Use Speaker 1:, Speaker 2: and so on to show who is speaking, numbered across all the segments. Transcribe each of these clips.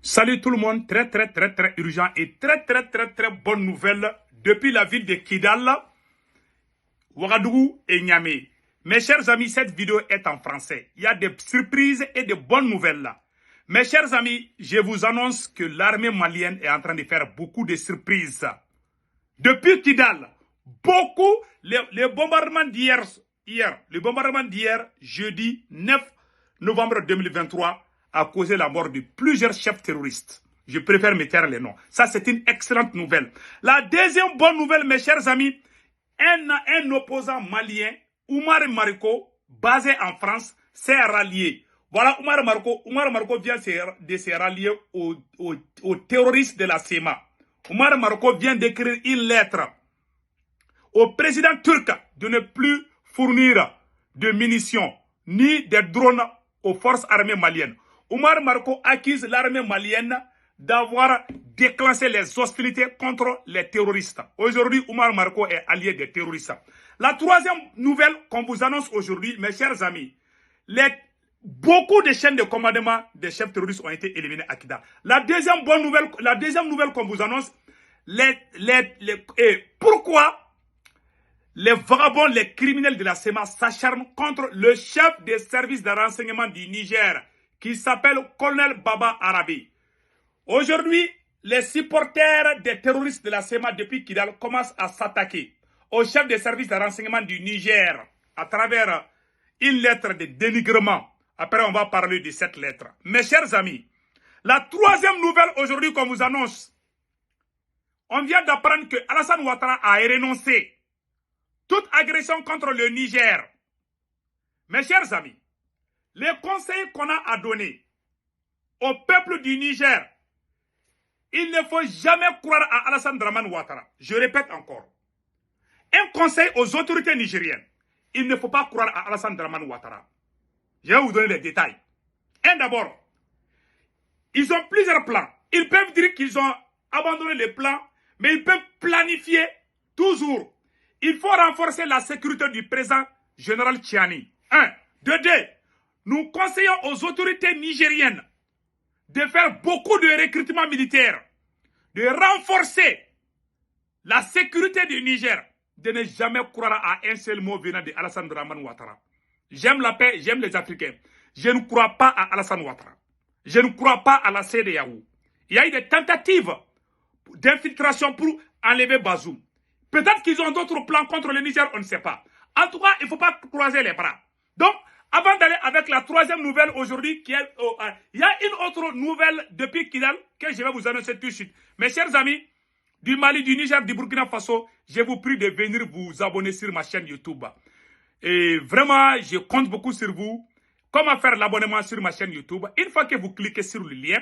Speaker 1: Salut tout le monde, très urgent et très bonne nouvelle depuis la ville de Kidal, Ouagadougou et Niamey. Mes chers amis, cette vidéo est en français. Il y a des surprises et de bonnes nouvelles là. Mes chers amis, je vous annonce que l'armée malienne est en train de faire beaucoup de surprises. Depuis Kidal, beaucoup, les bombardements d'hier, jeudi 9 novembre 2023, a causé la mort de plusieurs chefs terroristes. Je préfère me taire les noms. Ça, c'est une excellente nouvelle. La deuxième bonne nouvelle, mes chers amis, un opposant malien, Oumar Mariko, basé en France, s'est rallié. Voilà, Oumar Mariko vient de se rallier aux terroristes de la CEMA. Oumar Mariko vient d'écrire une lettre au président turc de ne plus fournir de munitions ni des drones aux forces armées maliennes. Oumar Mariko accuse l'armée malienne d'avoir déclenché les hostilités contre les terroristes. Aujourd'hui, Oumar Mariko est allié des terroristes. La troisième nouvelle qu'on vous annonce aujourd'hui, mes chers amis, beaucoup de chaînes de commandement des chefs terroristes ont été éliminés à Kidal. La deuxième nouvelle qu'on vous annonce, pourquoi les vagabonds, les criminels de la CEMA s'acharnent contre le chef des services de renseignement du Niger, qui s'appelle Colonel Baba Arabi. Aujourd'hui, les supporters des terroristes de la CEMA depuis Kidal commencent à s'attaquer au chef des services de renseignement du Niger à travers une lettre de dénigrement. Après, on va parler de cette lettre. Mes chers amis, la troisième nouvelle aujourd'hui qu'on vous annonce, on vient d'apprendre que Alassane Ouattara a renoncé toute agression contre le Niger. Mes chers amis, les conseils qu'on a à donner au peuple du Niger, il ne faut jamais croire à Alassane Draman Ouattara. Je répète encore. Un conseil aux autorités nigériennes, il ne faut pas croire à Alassane Draman Ouattara. Je vais vous donner les détails. D'abord, ils ont plusieurs plans. Ils peuvent dire qu'ils ont abandonné les plans, mais ils peuvent planifier toujours. Il faut renforcer la sécurité du président général Tchiani. De deux, nous conseillons aux autorités nigériennes de faire beaucoup de recrutement militaire, de renforcer la sécurité du Niger, de ne jamais croire à un seul mot venant de Alassane Draman Ouattara. J'aime la paix, j'aime les Africains. Je ne crois pas à Alassane Ouattara. Je ne crois pas à la CEDEAO. Il y a eu des tentatives d'infiltration pour enlever Bazoum. Peut-être qu'ils ont d'autres plans contre le Niger, on ne sait pas. En tout cas, il ne faut pas croiser les bras. Donc, avant d'aller avec la troisième nouvelle aujourd'hui, il y a une autre nouvelle depuis Kidal que je vais vous annoncer tout de suite. Mes chers amis du Mali, du Niger, du Burkina Faso, je vous prie de venir vous abonner sur ma chaîne YouTube. Et vraiment, je compte beaucoup sur vous. Comment faire l'abonnement sur ma chaîne YouTube? Une fois que vous cliquez sur le lien,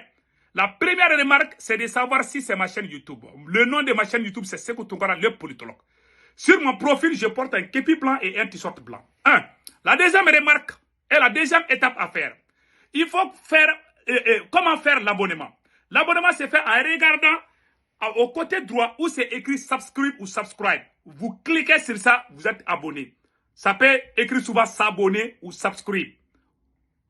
Speaker 1: la première remarque, c'est de savoir si c'est ma chaîne YouTube. Le nom de ma chaîne YouTube, c'est Sekou Tounkara, le politologue. Sur mon profil, je porte un képi blanc et un t-shirt blanc. La deuxième remarque et la deuxième étape à faire. Il faut faire, comment faire l'abonnement? L'abonnement se fait en regardant au côté droit où c'est écrit subscribe ou subscribe. Vous cliquez sur ça, vous êtes abonné. Ça peut écrire souvent s'abonner ou subscribe.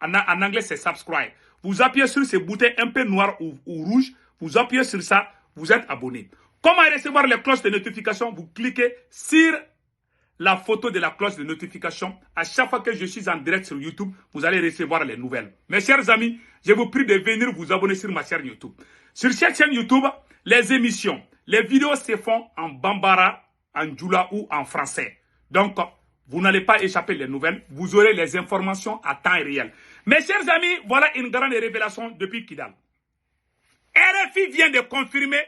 Speaker 1: En anglais, c'est subscribe. Vous appuyez sur ce bouton un peu noir ou rouge. Vous appuyez sur ça, vous êtes abonné. Comment recevoir les cloches de notification? Vous cliquez sur la photo de la cloche de notification. À chaque fois que je suis en direct sur YouTube, vous allez recevoir les nouvelles. Mes chers amis, je vous prie de venir vous abonner sur ma chaîne YouTube. Sur cette chaîne YouTube, les émissions, les vidéos se font en bambara, en djoula ou en français. Donc, vous n'allez pas échapper les nouvelles. Vous aurez les informations à temps réel. Mes chers amis, voilà une grande révélation depuis Kidal. RFI vient de confirmer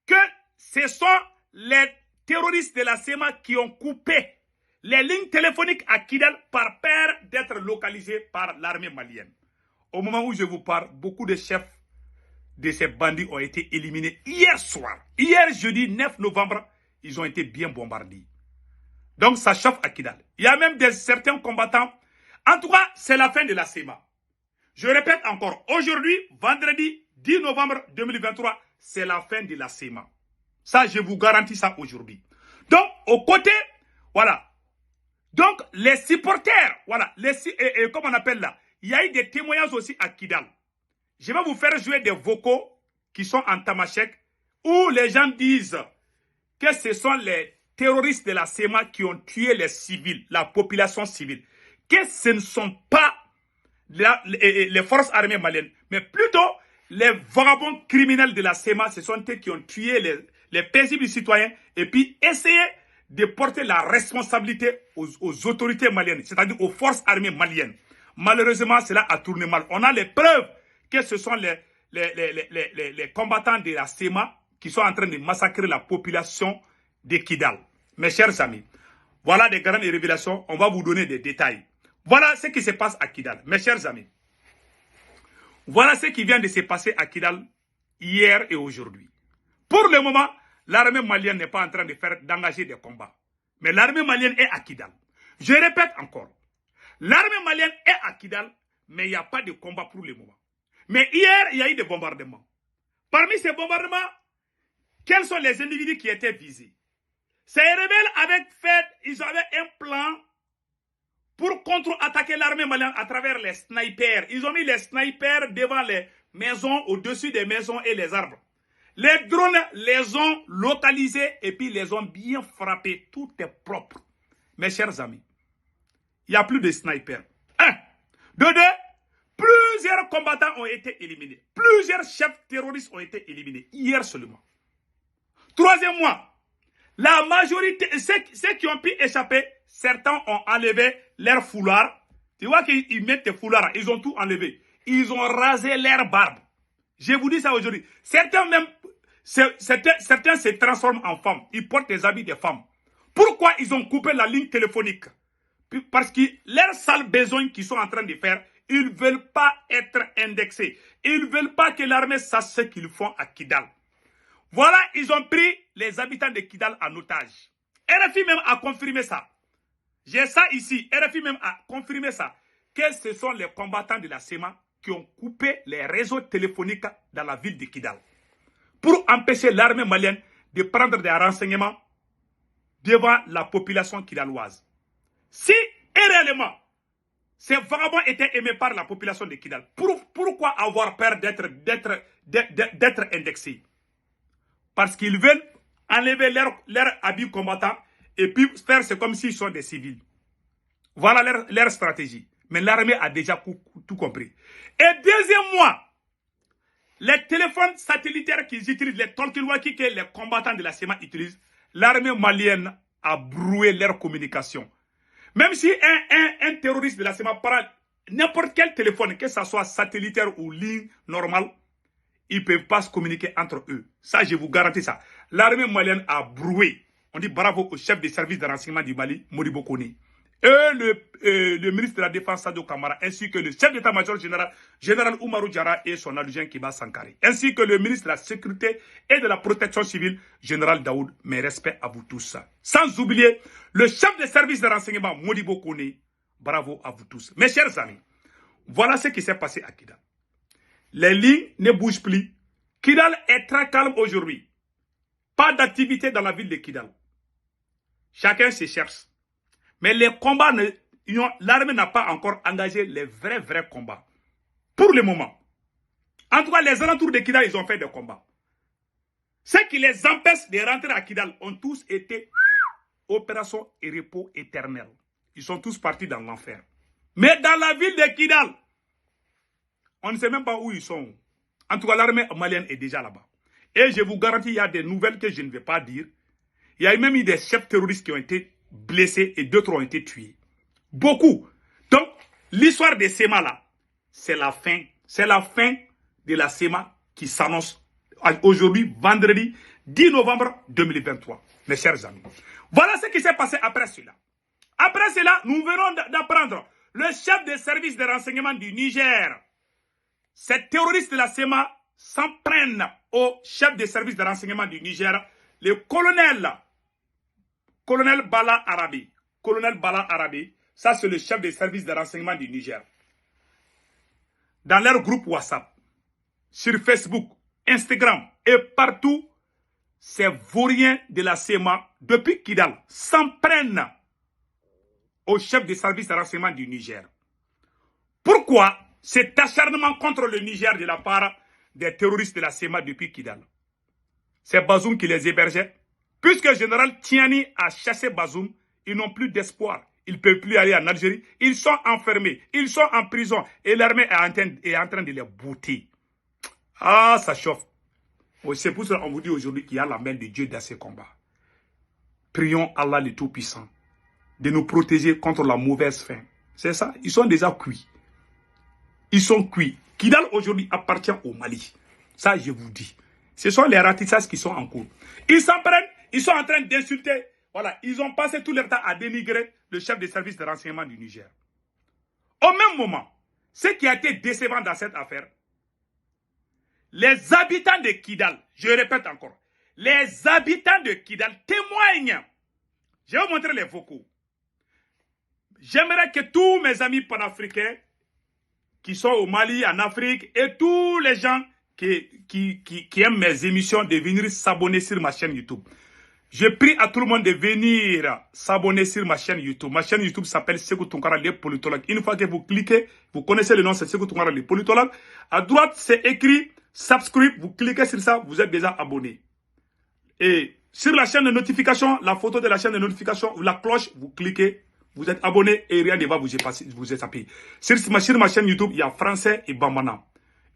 Speaker 1: que ce sont les terroristes de la CEMA qui ont coupé les lignes téléphoniques à Kidal par peur d'être localisés par l'armée malienne. Au moment où je vous parle, beaucoup de chefs de ces bandits ont été éliminés hier soir. Hier, jeudi 9 novembre, ils ont été bien bombardés. Donc, ça chauffe à Kidal. Il y a même certains combattants. En tout cas, c'est la fin de la CEMA. Je répète encore, aujourd'hui, vendredi 10 novembre 2023, c'est la fin de la CEMA. Ça, je vous garantis ça aujourd'hui. Donc, au côté, voilà. Donc, les supporters, voilà, comme on appelle là, il y a eu des témoignages aussi à Kidal. Je vais vous faire jouer des vocaux qui sont en tamashek où les gens disent que ce sont les terroristes de la SEMA qui ont tué les civils, la population civile. Que ce ne sont pas les forces armées maliennes, mais plutôt les vagabonds criminels de la SEMA, ce sont eux qui ont tué les paisibles citoyens et puis essayé de porter la responsabilité aux autorités maliennes, c'est-à-dire aux forces armées maliennes. Malheureusement, cela a tourné mal. On a les preuves que ce sont les combattants de la SEMA qui sont en train de massacrer la population de Kidal. Mes chers amis, voilà des grandes révélations. On va vous donner des détails. Voilà ce qui se passe à Kidal. Mes chers amis, voilà ce qui vient de se passer à Kidal hier et aujourd'hui. Pour le moment, l'armée malienne n'est pas en train d'engager des combats. Mais l'armée malienne est à Kidal. Je répète encore. L'armée malienne est à Kidal, mais il n'y a pas de combat pour le moment. Mais hier, il y a eu des bombardements. Parmi ces bombardements, quels sont les individus qui étaient visés? Ces rebelles ils avaient un plan pour contre-attaquer l'armée malienne à travers les snipers. Ils ont mis les snipers devant les maisons, au-dessus des maisons et les arbres. Les drones les ont localisés et puis les ont bien frappés. Tout est propre. Mes chers amis, il n'y a plus de snipers. Un. De deux, plusieurs combattants ont été éliminés. Plusieurs chefs terroristes ont été éliminés. Hier seulement. Troisièmement, la majorité, ceux qui ont pu échapper, certains ont enlevé leur foulard. Tu vois qu'ils mettent des foulards, ils ont tout enlevé. Ils ont rasé leur barbe. Je vous dis ça aujourd'hui. Certains se transforment en femmes. Ils portent des habits de femmes. Pourquoi ils ont coupé la ligne téléphonique? Parce que leurs sales besoins qu'ils sont en train de faire, ils ne veulent pas être indexés. Ils ne veulent pas que l'armée sache ce qu'ils font à Kidal. Voilà, ils ont pris les habitants de Kidal en otage. RFI même a confirmé ça. J'ai ça ici. RFI même a confirmé ça. Que ce sont les combattants de la SEMA qui ont coupé les réseaux téléphoniques dans la ville de Kidal. Pour empêcher l'armée malienne de prendre des renseignements devant la population kidaloise. Si, et réellement, ces vagabonds étaient aimés par la population de Kidal, pourquoi avoir peur d'être indexés? Parce qu'ils veulent enlever leur habit combattant et puis faire c'est comme s'ils sont des civils. Voilà leur stratégie. Mais l'armée a déjà tout compris. Et deuxièmement, les téléphones satellitaires qu'ils utilisent, les talkie-walkie que les combattants de la SEMA utilisent, l'armée malienne a brouillé leur communication. Même si un terroriste de la SEMA prend n'importe quel téléphone, que ce soit satellitaire ou ligne normale, ils ne peuvent pas se communiquer entre eux. Ça, je vous garantis ça. L'armée malienne a brouillé. On dit bravo au chef des services de renseignement du Mali, Modibo Kone. Et le ministre de la Défense, Sadio Kamara, ainsi que le chef d'état-major général Oumarou Diarra et son adjoint Kiba Sankari, ainsi que le ministre de la Sécurité et de la Protection civile, général Daoud. Mes respects à vous tous. Sans oublier le chef des services de renseignement, Modibo Kone. Bravo à vous tous. Mes chers amis, voilà ce qui s'est passé à Kidal. Les lignes ne bougent plus. Kidal est très calme aujourd'hui. Pas d'activité dans la ville de Kidal. Chacun se cherche. Mais les combats, l'armée n'a pas encore engagé les vrais combats. Pour le moment. En tout cas, les alentours de Kidal, ils ont fait des combats. Ceux qui les empêchent de rentrer à Kidal ont tous été opération et repos éternel. Ils sont tous partis dans l'enfer. Mais dans la ville de Kidal, on ne sait même pas où ils sont. En tout cas, l'armée malienne est déjà là-bas. Et je vous garantis, il y a des nouvelles que je ne vais pas dire. Il y a même eu des chefs terroristes qui ont été blessés et d'autres ont été tués. Beaucoup. Donc, l'histoire de SEMA là, c'est la fin. C'est la fin de la SEMA qui s'annonce aujourd'hui, vendredi 10 novembre 2023. Mes chers amis. Voilà ce qui s'est passé après cela. Après cela, nous venons d'apprendre le chef des services de renseignement du Niger. Ces terroristes de la SEMA s'en prennent au chef des services de renseignement du Niger, le colonel Bala Arabi. Colonel Bala Arabi, ça c'est le chef des services de renseignement du Niger. Dans leur groupe WhatsApp, sur Facebook, Instagram et partout, ces vauriens de la SEMA, depuis Kidal, s'en prennent au chef des services de renseignement du Niger. Pourquoi? cet acharnement contre le Niger de la part des terroristes de la SEMA depuis Kidal. C'est Bazoum qui les hébergeait. Puisque le général Tiani a chassé Bazoum, ils n'ont plus d'espoir. Ils ne peuvent plus aller en Algérie. Ils sont enfermés. Ils sont en prison. Et l'armée est en train de les bouter. Ah, ça chauffe. C'est pour cela qu'on vous dit aujourd'hui qu'il y a la main de Dieu dans ces combats. Prions Allah le Tout-Puissant de nous protéger contre la mauvaise fin. C'est ça. Ils sont déjà cuits. Ils sont cuits. Kidal aujourd'hui appartient au Mali. Ça, je vous dis. Ce sont les ratissages qui sont en cours. Ils s'en prennent. Ils sont en train d'insulter. Voilà. Ils ont passé tout leur temps à dénigrer le chef des services de renseignement du Niger. Au même moment, ce qui a été décevant dans cette affaire, les habitants de Kidal, je répète encore, les habitants de Kidal témoignent. Je vais vous montrer les vocaux. J'aimerais que tous mes amis panafricains qui sont au Mali, en Afrique, et tous les gens qui aiment mes émissions de venir s'abonner sur ma chaîne YouTube. Je prie à tout le monde de venir s'abonner sur ma chaîne YouTube. Ma chaîne YouTube s'appelle Sekou Tounkara, les politologues. Une fois que vous cliquez, vous connaissez le nom, c'est Sekou Tounkara, les politologues. À droite, c'est écrit subscribe. Vous cliquez sur ça, vous êtes déjà abonné. Et sur la chaîne de notification, la photo de la chaîne de notification, ou la cloche, vous cliquez, vous êtes abonné et rien ne va vous échapper. Sur ma chaîne YouTube, il y a Français et Bambana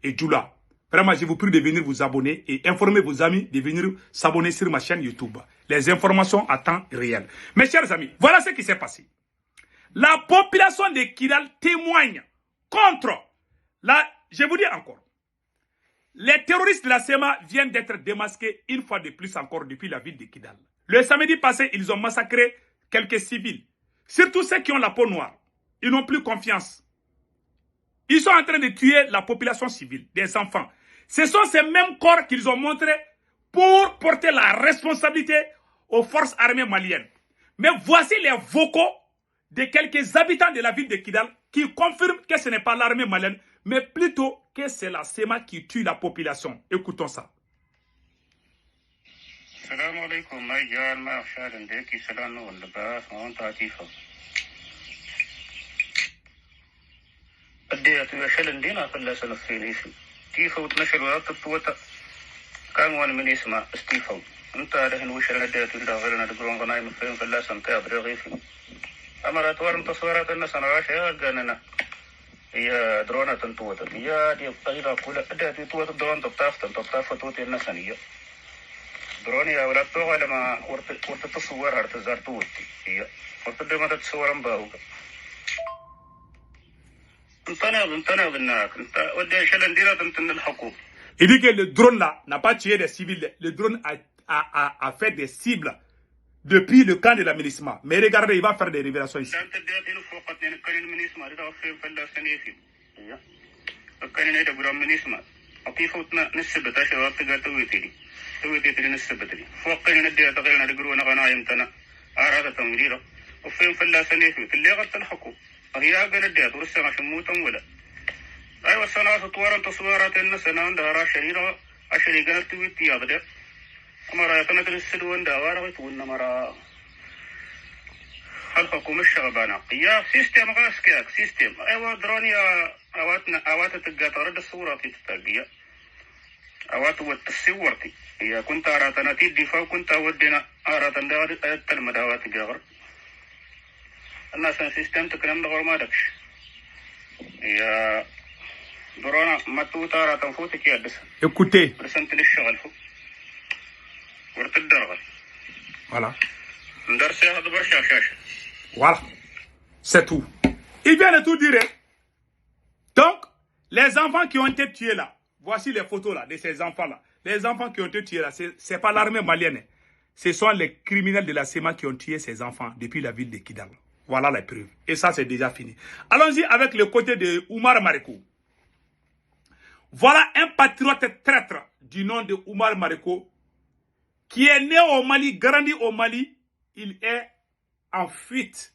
Speaker 1: et Djoula. Vraiment, je vous prie de venir vous abonner et informer vos amis de venir s'abonner sur ma chaîne YouTube. Les informations à temps réel. Mes chers amis, voilà ce qui s'est passé. La population de Kidal témoigne contre je vous dis encore, les terroristes de la SEMA viennent d'être démasqués une fois de plus encore depuis la ville de Kidal. Le samedi passé, ils ont massacré quelques civils. Surtout ceux qui ont la peau noire. Ils n'ont plus confiance. Ils sont en train de tuer la population civile, des enfants. Ce sont ces mêmes corps qu'ils ont montrés pour porter la responsabilité aux forces armées maliennes. Mais voici les vocaux de quelques habitants de la ville de Kidal qui confirment que ce n'est pas l'armée malienne, mais plutôt que c'est la SEMA qui tue la population. Écoutons ça.
Speaker 2: Salam alaikum, Maïgan, Marshal, Ndeki, Salam, Ndeba, Antatifa. أديت وشل دينا فلا سنفيني في كيف وتنشل وتطوت كان وان من اسمه استيفو انت له وشل أديت ولا غيرنا دقون غناي من فين فلا سنتي أبرغي في أمرت ورم تصويرات الناس أنا عاش يا جاننا هي درونة تنتوت هي دي غير كل أديت توت درون تطاف توت الناس نية دروني يا ولاد توغ لما ورت تصور هرت زارتوتي هي ورت دم تتصور مباوك
Speaker 1: Il dit que le drone là n'a pas tué des civils. Le drone a fait des cibles depuis le camp de l'aménagement. Mais regardez, il va faire des révélations ici.
Speaker 2: هي قال الديات ورسم شموتا ولا أيوة السنة تطورا تصويرات الناس أنا عندها شريرة عشري قالت تويتي يا غدا أمرا كانت السلوان دوارة ويتون مرا الحكومة الشعبانة يا سيستم غاسكيك سيستم أيوة دروني أوات تقاطر الصورة تتاقية أوات والتصورتي هي كنت أراتنا تدفع كنت أودنا أراتنا دوارة المداوات جاغر الناس سيستم تكلم دغور ما دكش يا درونا ما توتارا تنفوتك يا دس
Speaker 1: Écoutez.
Speaker 2: رسنت للشغل فوق ورت الدرغل
Speaker 1: Voilà.
Speaker 2: ندرس هذا برشا شاشة
Speaker 1: Voilà. C'est tout. Il vient de tout dire. Donc, les enfants qui ont été tués là, voici les photos là de ces enfants là. Les enfants qui ont été tués là, c'est pas l'armée malienne. Ce sont les criminels de la SEMA qui ont tué ces enfants depuis la ville de Kidal. Voilà la preuve. Et ça, c'est déjà fini. Allons-y avec le côté de Oumar Mariko. Voilà un patriote traître du nom de Oumar Mariko qui est né au Mali, grandi au Mali. Il est en fuite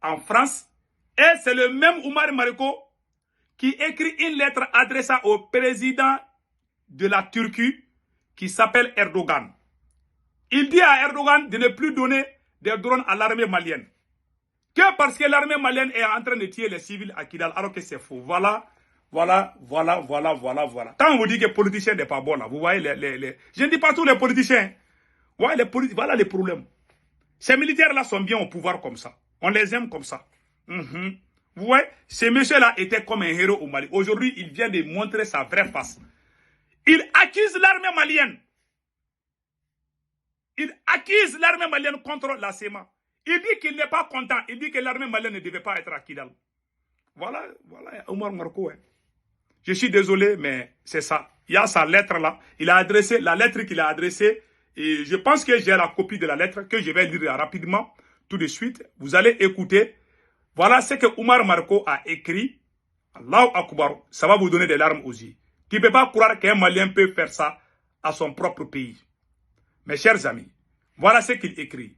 Speaker 1: en France. Et c'est le même Oumar Mariko qui écrit une lettre adressée au président de la Turquie qui s'appelle Erdogan. Il dit à Erdogan de ne plus donner des drones à l'armée malienne. Que parce que l'armée malienne est en train de tuer les civils à Kidal, alors que c'est faux. Voilà. Quand on vous dit que les politiciens n'est pas bon là, vous voyez je ne dis pas tous les politiciens. Voilà les problèmes. Ces militaires-là sont bien au pouvoir comme ça. On les aime comme ça. Vous voyez, ces messieurs-là étaient comme un héros au Mali. Aujourd'hui, il vient de montrer sa vraie face. Il accuse l'armée malienne. Il accuse l'armée malienne contre la SEMA. Il dit qu'il n'est pas content. Il dit que l'armée malienne ne devait pas être à Kidal. Voilà, Omar Marco. Je suis désolé, mais c'est ça. Il y a sa lettre là. Il a adressé la lettre qu'il a adressée. Et je pense que j'ai la copie de la lettre que je vais lire rapidement, tout de suite. Vous allez écouter. Voilà ce que Omar Marco a écrit. Allahu Akbar. Ça va vous donner des larmes aux yeux. Qui ne peut pas croire qu'un Malien peut faire ça à son propre pays. Mes chers amis, voilà ce qu'il écrit.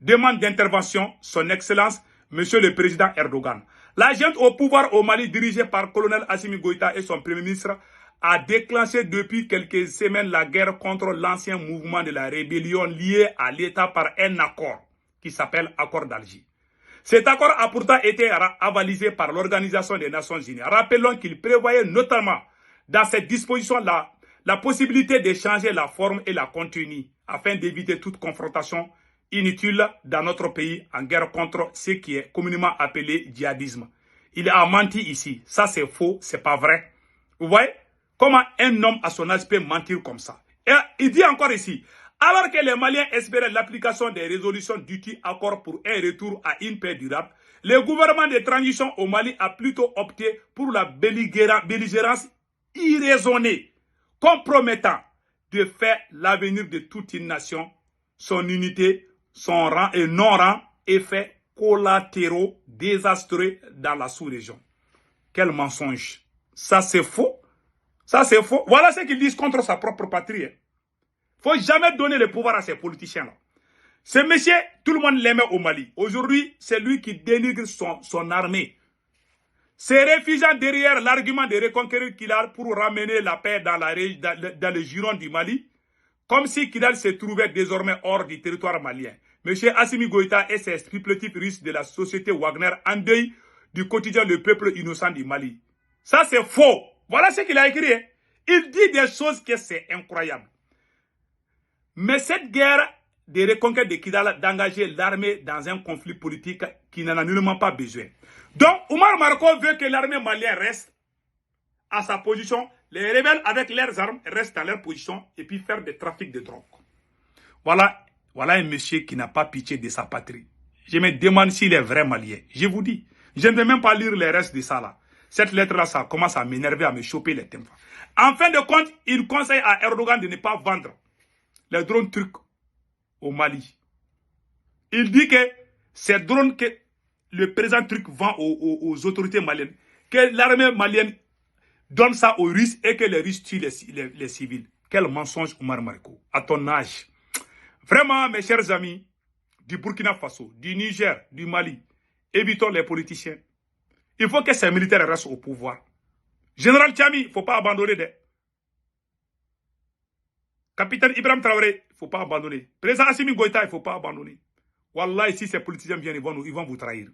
Speaker 1: Demande d'intervention, son Excellence, Monsieur le Président Erdogan. L'agent au pouvoir au Mali, dirigé par colonel Assimi Goïta et son Premier ministre, a déclenché depuis quelques semaines la guerre contre l'ancien mouvement de la rébellion lié à l'État par un accord qui s'appelle Accord d'Alger. Cet accord a pourtant été avalisé par l'Organisation des Nations Unies. Rappelons qu'il prévoyait notamment dans cette disposition la possibilité de changer la forme et la contenu afin d'éviter toute confrontation inutile dans notre pays en guerre contre ce qui est communément appelé djihadisme. Il a menti ici. Ça, c'est faux, c'est pas vrai. Vous voyez comment un homme à son âge peut mentir comme ça. Et il dit encore ici, alors que les Maliens espéraient l'application des résolutions du accord pour un retour à une paix durable, le gouvernement de transition au Mali a plutôt opté pour la belligérance irraisonnée, compromettant de faire l'avenir de toute une nation, son unité, son rang et non-rang, effets collatéraux désastreux dans la sous-région. Quel mensonge. Ça, c'est faux. Ça, c'est faux. Voilà ce qu'ils disent contre sa propre patrie. Il ne faut jamais donner le pouvoir à ces politiciens-là. Ce monsieur, tout le monde l'aimait au Mali. Aujourd'hui, c'est lui qui dénigre son armée. Se réfugiant derrière l'argument de reconquérir Kidal pour ramener la paix dans le giron du Mali, comme si Kidal se trouvait désormais hors du territoire malien. M. Assimi Goïta et ses supplétifs russes de la société Wagner en deuil du quotidien Le Peuple Innocent du Mali. Ça, c'est faux. Voilà ce qu'il a écrit. Il dit des choses que c'est incroyable. Mais cette guerre de reconquête de Kidal d'engager l'armée dans un conflit politique qui n'en a nullement pas besoin. Donc, Omar Marco veut que l'armée malienne reste à sa position, les rebelles avec leurs armes restent à leur position et puis faire des trafics de drogue. Voilà un monsieur qui n'a pas pitié de sa patrie. Je me demande s'il est vrai malien. Je vous dis, je ne vais même pas lire les restes de ça là. Cette lettre-là, ça commence à m'énerver, à me choper les tympans. En fin de compte, il conseille à Erdogan de ne pas vendre les drones turcs au Mali. Il dit que ces drones que le président turc vend aux autorités maliennes, que l'armée malienne donne ça aux Russes et que les Russes tuent les civils. Quel mensonge, Omar Marco, à ton âge. Vraiment, mes chers amis, du Burkina Faso, du Niger, du Mali, évitons les politiciens. Il faut que ces militaires restent au pouvoir. Général Tchami, il ne faut pas abandonner. Capitaine Ibrahim Traoré, il ne faut pas abandonner. Président Assimi Goïta, il ne faut pas abandonner. Wallah, si ces politiciens viennent, ils vont vous trahir.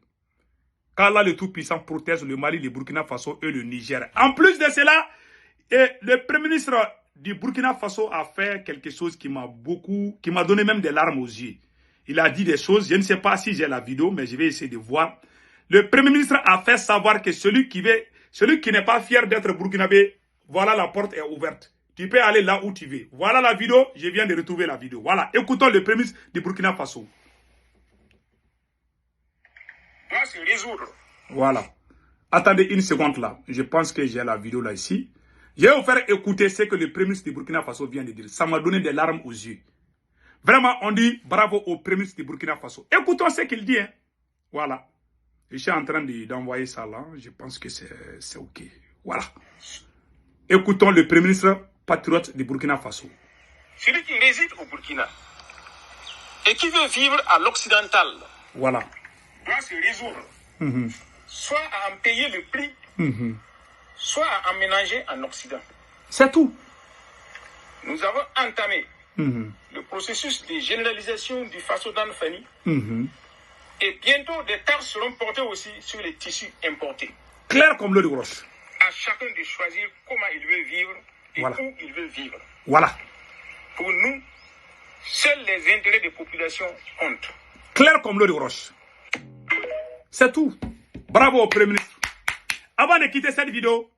Speaker 1: qu'Allah le Tout-Puissant protège le Mali, le Burkina Faso et le Niger. En plus de cela, le Premier ministre du Burkina Faso a fait quelque chose qui m'a donné même des larmes aux yeux. Il a dit des choses, je ne sais pas si j'ai la vidéo, mais je vais essayer de voir. Le Premier ministre a fait savoir que celui qui n'est pas fier d'être burkinabé, voilà, la porte est ouverte. Tu peux aller là où tu veux. Voilà la vidéo, je viens de retrouver la vidéo. Voilà, écoutons le Premier ministre du Burkina Faso.
Speaker 3: Doit se résoudre.
Speaker 1: Voilà. Attendez une seconde là. Je pense que j'ai la vidéo là ici. Je vais vous faire écouter ce que le Premier ministre du Burkina Faso vient de dire. Ça m'a donné des larmes aux yeux. Vraiment, on dit bravo au Premier ministre du Burkina Faso. Écoutons ce qu'il dit. Hein. Voilà. Je suis en train d'envoyer ça là. Je pense que c'est OK. Voilà. Écoutons le Premier ministre patriote du Burkina Faso.
Speaker 3: Celui qui réside au Burkina et qui veut vivre à l'occidental,
Speaker 1: voilà,
Speaker 3: doit se résoudre. Soit à en payer le prix, soit à emménager en Occident.
Speaker 1: C'est tout.
Speaker 3: Nous avons entamé le processus de généralisation du Faso d'Anfani Et bientôt, des taxes seront portées aussi sur les tissus importés.
Speaker 1: Clair comme l'eau de roche.
Speaker 3: À chacun de choisir comment il veut vivre et
Speaker 1: Voilà.
Speaker 3: où il veut vivre.
Speaker 1: Voilà.
Speaker 3: Pour nous, seuls les intérêts des populations comptent.
Speaker 1: Clair comme l'eau de roche. C'est tout. Bravo au Premier ministre. Avant de quitter cette vidéo,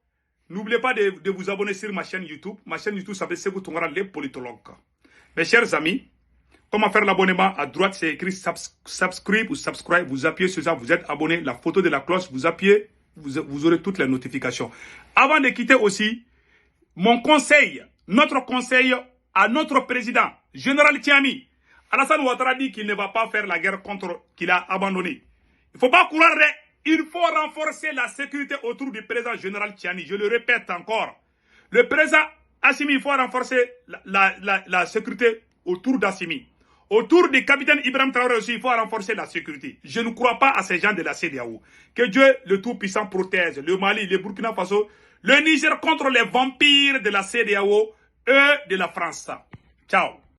Speaker 1: n'oubliez pas de vous abonner sur ma chaîne YouTube. Ma chaîne YouTube s'appelle Sekou Tounkara, les politologues. Mes chers amis, comment faire l'abonnement? À droite, c'est écrit subscribe ou subscribe. Vous appuyez sur ça, vous êtes abonné. La photo de la cloche, vous appuyez, vous aurez toutes les notifications. Avant de quitter aussi, mon conseil, notre conseil à notre président, Général Tiami. Alassane Ouattara dit qu'il ne va pas faire la guerre contre, qu'il a abandonné. Il ne faut pas courir. Il faut renforcer la sécurité autour du président Général Tiani. Je le répète encore. Le président Assimi, il faut renforcer la sécurité autour d'Assimi. Autour du capitaine Ibrahim Traoré aussi, il faut renforcer la sécurité. Je ne crois pas à ces gens de la CEDEAO. Que Dieu, le Tout-Puissant, protège le Mali, le Burkina Faso, le Niger contre les vampires de la CEDEAO, eux de la France. Ciao.